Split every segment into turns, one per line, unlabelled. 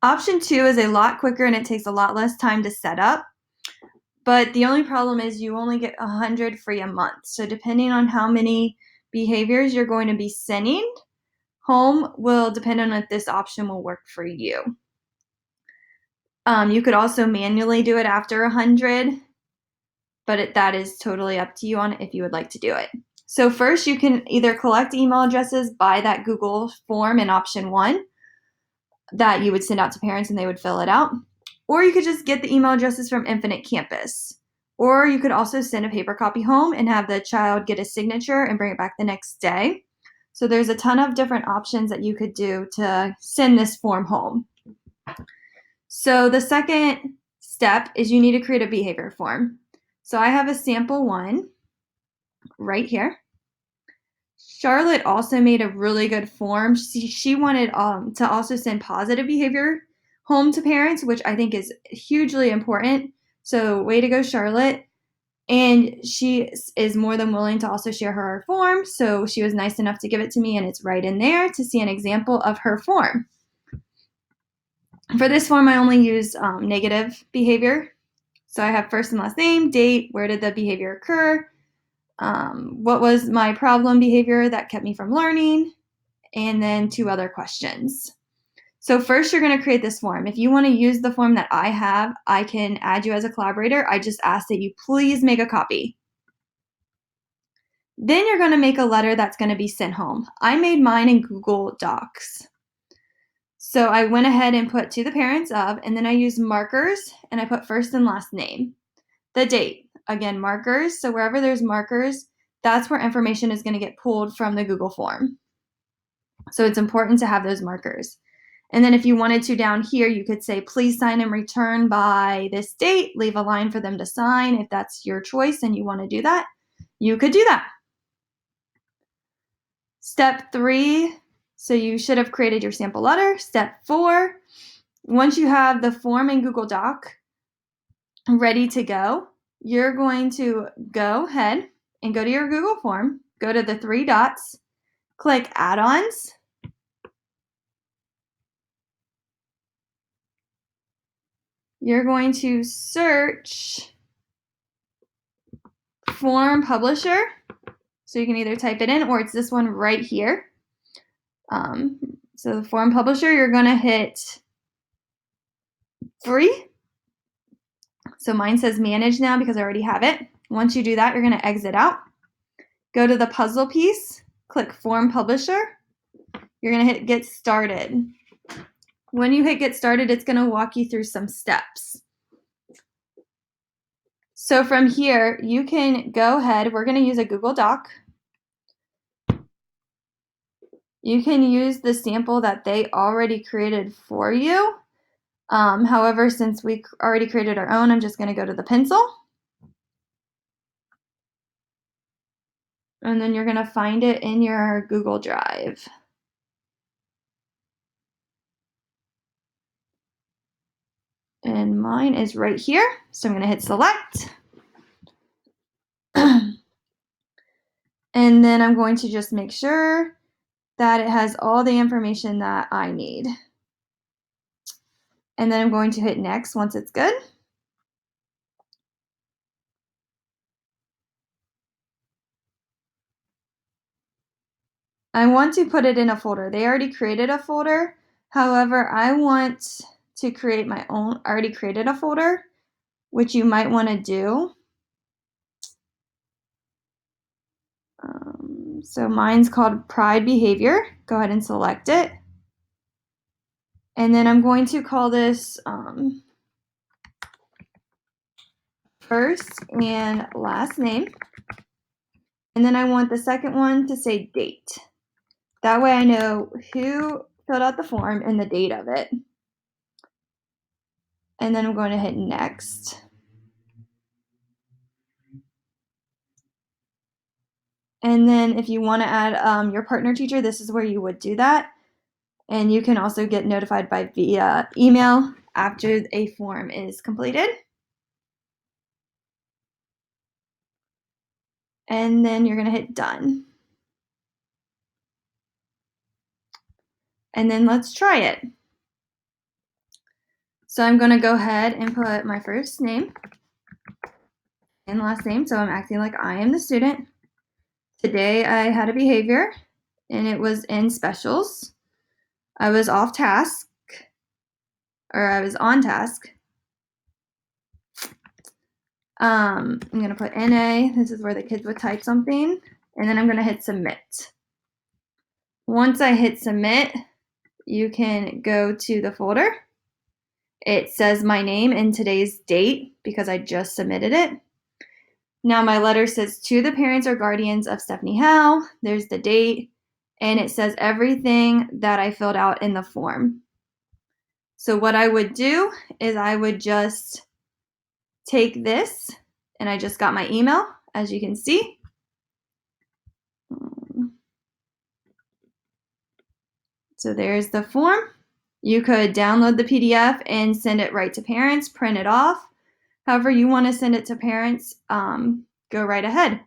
Option 2 is a lot quicker and it takes a lot less time to set up. But the only problem is you only get 100 free a month. So depending on how many behaviors you're going to be sending home will depend on if this option will work for you. You could also manually do it after 100, but that is totally up to you on if you would like to do it. So first you can either collect email addresses by that Google form in option 1 that you would send out to parents and they would fill it out. Or you could just get the email addresses from Infinite Campus. Or you could also send a paper copy home and have the child get a signature and bring it back the next day. So there's a ton of different options that you could do to send this form home. So the second step is you need to create a behavior form. So I have a sample one right here. Charlotte also made a really good form. She wanted to also send positive behavior home to parents, which I think is hugely important. So way to go, Charlotte. And she is more than willing to also share her form. So she was nice enough to give it to me, and it's right in there to see an example of her form. For this form, I only use negative behavior. So I have first and last name, date, where did the behavior occur, what was my problem behavior that kept me from learning, and then 2 other questions. So first you're going to create this form. If you want to use the form that I have, I can add you as a collaborator. I just ask that you please make a copy. Then you're going to make a letter that's going to be sent home. I made mine in Google Docs. So I went ahead and put to the parents of, and then I used markers and I put first and last name. The date, again, markers. So wherever there's markers, that's where information is going to get pulled from the Google form. So it's important to have those markers. And then if you wanted to down here, you could say, please sign and return by this date, leave a line for them to sign. If that's your choice and you want to do that, you could do that. Step 3, so you should have created your sample letter. Step 4, once you have the form in Google Doc ready to go, you're going to go ahead and go to your Google form, go to the 3 dots, click add-ons. You're going to search form publisher. So you can either type it in or it's this one right here. So the form publisher, you're going to hit free. So mine says manage now because I already have it. Once you do that, you're going to exit out. Go to the puzzle piece, click form publisher. You're going to hit get started. When you hit get started, it's going to walk you through some steps. So from here, you can go ahead. We're going to use a Google Doc. You can use the sample that they already created for you. However, since we already created our own, I'm just going to go to the pencil. And then you're going to find it in your Google Drive. And mine is right here. So I'm going to hit select. And then I'm going to just make sure that it has all the information that I need. And then I'm going to hit next once it's good. I want to put it in a folder. They already created a folder. However, I want to create my own, already created a folder, which you might want to do. So mine's called Pride Behavior. Go ahead and select it. And then I'm going to call this first and last name. And then I want the second one to say date. That way I know who filled out the form and the date of it. And then I'm going to hit next. And then if you want to add your partner teacher, this is where you would do that. And you can also get notified via email after a form is completed. And then you're going to hit done. And then let's try it. So I'm going to go ahead and put my first name and last name, so I'm acting like I am the student. Today I had a behavior, and it was in specials. I was off task, or I was on task. I'm going to put NA. This is where the kids would type something, and then I'm going to hit submit. Once I hit submit, you can go to the folder. It says my name and today's date because I just submitted it. Now my letter says to the parents or guardians of Stephanie Howe. There's the date, and it says everything that I filled out in the form. So what I would do is I would just take this, and I just got my email, as you can see. So there's the form. You could download the PDF and send it right to parents, print it off. However you want to send it to parents, go right ahead.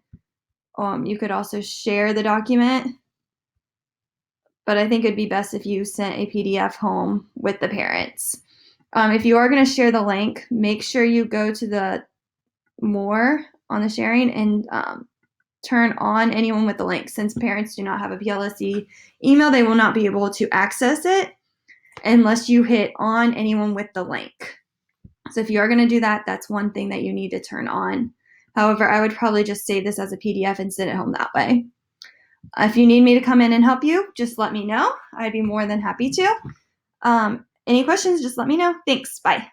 You could also share the document, but I think it'd be best if you sent a PDF home with the parents. If you are going to share the link, make sure you go to the more on the sharing and turn on anyone with the link. Since parents do not have a PLSE email, they will not be able to access it unless you hit on anyone with the link. So if you are going to do that, that's one thing that you need to turn on. However, I would probably just save this as a PDF and send it home that way. If you need me to come in and help you, just let me know. I'd be more than happy to. Any questions, just let me know. Thanks. Bye.